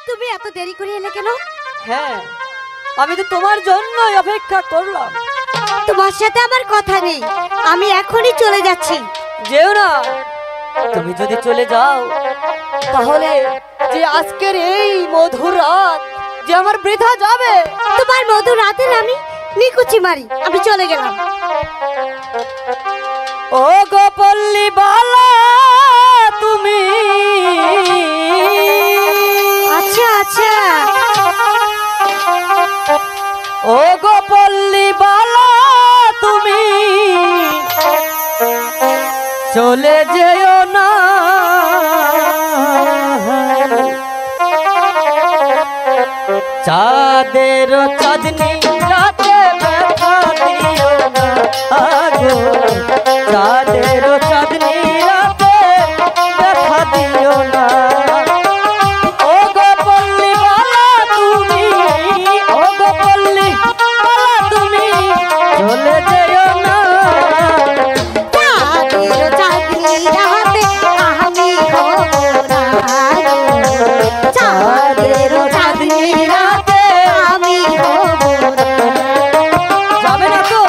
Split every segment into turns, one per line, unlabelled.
তুমি এত দেরি করে এলে কেন?
হ্যাঁ, আমি তো তোমার জন্যই অপেক্ষা করলাম।
তোমার সাথে আমার কথা নেই, আমি এখনই চলে যাচ্ছি।
যেও না, তুমি যদি চলে যাও তাহলে যে আজকের এই মধুর রাত যে আমার বৃথা যাবে।
তোমার মধুর রাতের আমি নিকুচি মারি, আমি চলে গেলাম।
ও গো পল্লী বালা তুমি,
আচ্ছা আচ্ছা,
ও গো পল্লী বালা তুমি চলে যেও না। চাঁদের চাঁদনি রাতে ব্যথা দিও না আগো, চাঁদের চাঁদনি রাতে ব্যথা দিও না। ও গো পল্লী বালা তুমি, ও গো পল্লী বালা তুমি চলে যেও না।
চাঁদের চাঁদনি রাতে আমি হব না গো, চাঁদের চাঁদনি রাতে আমি হব না।
যাবে না তো?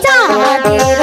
চাঁদের